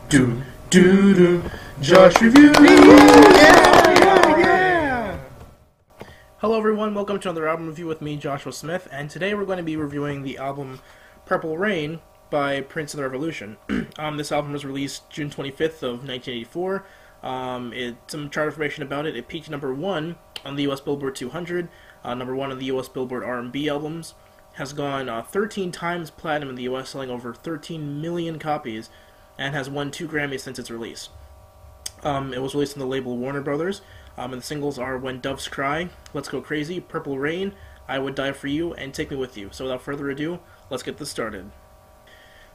Do do do. Josh Review. Yeah. Hello everyone, welcome to another album review with me, Joshua Smith, and today we're going to be reviewing the album Purple Rain by Prince and the Revolution. This album was released June 25th of 1984. Some chart information about it. It peaked number 1 on the US Billboard 200, number 1 on the US Billboard R&B albums, has gone 13 times platinum in the US, selling over 13 million copies, and has won 2 Grammys since its release. It was released on the label Warner Brothers, and the singles are When Doves Cry, Let's Go Crazy, Purple Rain, I Would Die For You, and Take Me With You. So without further ado, let's get this started.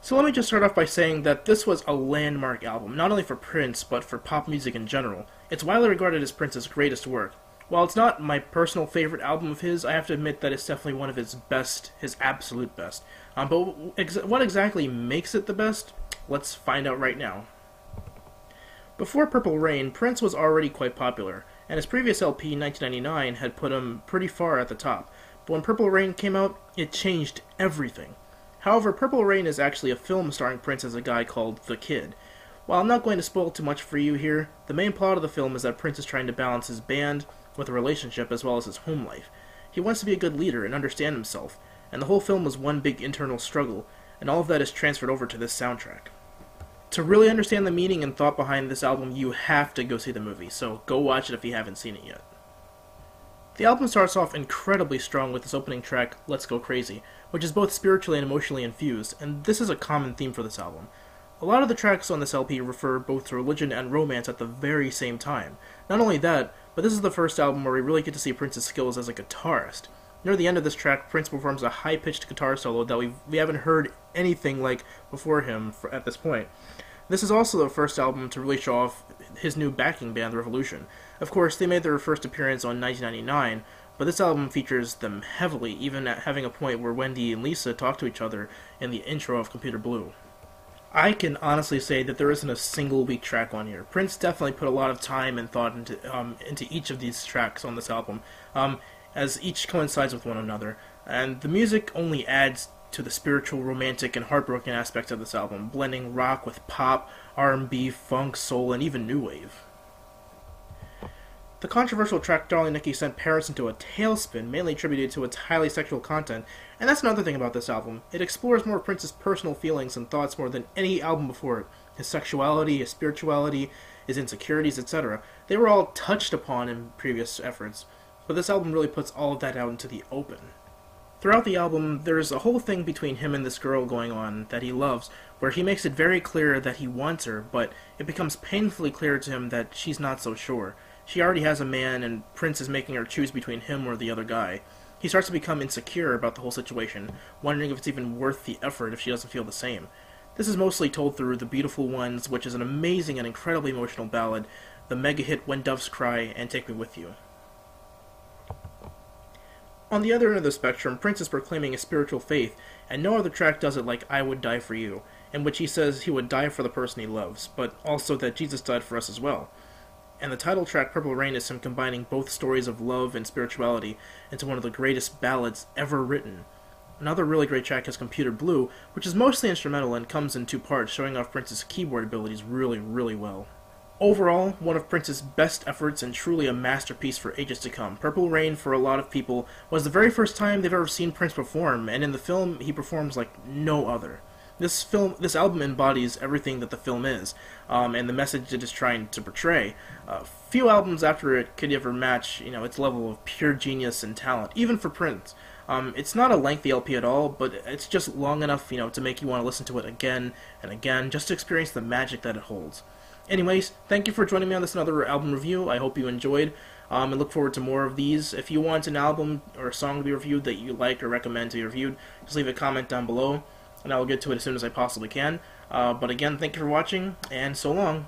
So let me just start off by saying that this was a landmark album, not only for Prince, but for pop music in general. It's widely regarded as Prince's greatest work. While it's not my personal favorite album of his, I have to admit that it's definitely one of his best, his absolute best. But what exactly makes it the best? Let's find out right now. Before Purple Rain, Prince was already quite popular, and his previous LP, 1999, had put him pretty far at the top. But when Purple Rain came out, it changed everything. However, Purple Rain is actually a film starring Prince as a guy called The Kid. While I'm not going to spoil too much for you here, the main plot of the film is that Prince is trying to balance his band with a relationship as well as his home life. He wants to be a good leader and understand himself, and the whole film was one big internal struggle, and all of that is transferred over to this soundtrack. To really understand the meaning and thought behind this album, you have to go see the movie, so go watch it if you haven't seen it yet. The album starts off incredibly strong with its opening track, Let's Go Crazy, which is both spiritually and emotionally infused, and this is a common theme for this album. A lot of the tracks on this LP refer both to religion and romance at the very same time. Not only that, but this is the first album where we really get to see Prince's skills as a guitarist. Near the end of this track, Prince performs a high-pitched guitar solo that we haven't heard anything like before him at this point. This is also the first album to really show off his new backing band, The Revolution. Of course, they made their first appearance on 1999, but this album features them heavily, even at having a point where Wendy and Lisa talk to each other in the intro of Computer Blue. I can honestly say that there isn't a single weak track on here. Prince definitely put a lot of time and thought into each of these tracks on this album, as each coincides with one another, and the music only adds to the spiritual, romantic, and heartbroken aspects of this album, blending rock with pop, R&B, funk, soul, and even new wave. The controversial track Darling Nikki sent Paris into a tailspin, mainly attributed to its highly sexual content, and that's another thing about this album. It explores more Prince's personal feelings and thoughts more than any album before it. His sexuality, his spirituality, his insecurities, etc. They were all touched upon in previous efforts, but this album really puts all of that out into the open. Throughout the album, there's a whole thing between him and this girl going on that he loves, where he makes it very clear that he wants her, but it becomes painfully clear to him that she's not so sure. She already has a man, and Prince is making her choose between him or the other guy. He starts to become insecure about the whole situation, wondering if it's even worth the effort if she doesn't feel the same. This is mostly told through The Beautiful Ones, which is an amazing and incredibly emotional ballad, the mega hit When Doves Cry, and Take Me With You. On the other end of the spectrum, Prince is proclaiming a spiritual faith, and no other track does it like I Would Die For You, in which he says he would die for the person he loves, but also that Jesus died for us as well. And the title track, Purple Rain, is him combining both stories of love and spirituality into one of the greatest ballads ever written. Another really great track is Computer Blue, which is mostly instrumental and comes in 2 parts, showing off Prince's keyboard abilities really, really well. Overall, one of Prince's best efforts and truly a masterpiece for ages to come. Purple Rain, for a lot of people, was the very first time they've ever seen Prince perform, and in the film, he performs like no other. This album embodies everything that the film is, and the message it is trying to portray. Few albums after it could ever match, its level of pure genius and talent, even for Prince. It's not a lengthy LP at all, but it's just long enough, to make you want to listen to it again and again, just to experience the magic that it holds. Anyways, thank you for joining me on this another album review. I hope you enjoyed, and look forward to more of these. If you want an album or a song to be reviewed that you like or recommend to be reviewed, just leave a comment down below, and I will get to it as soon as I possibly can. But again, thank you for watching, and so long.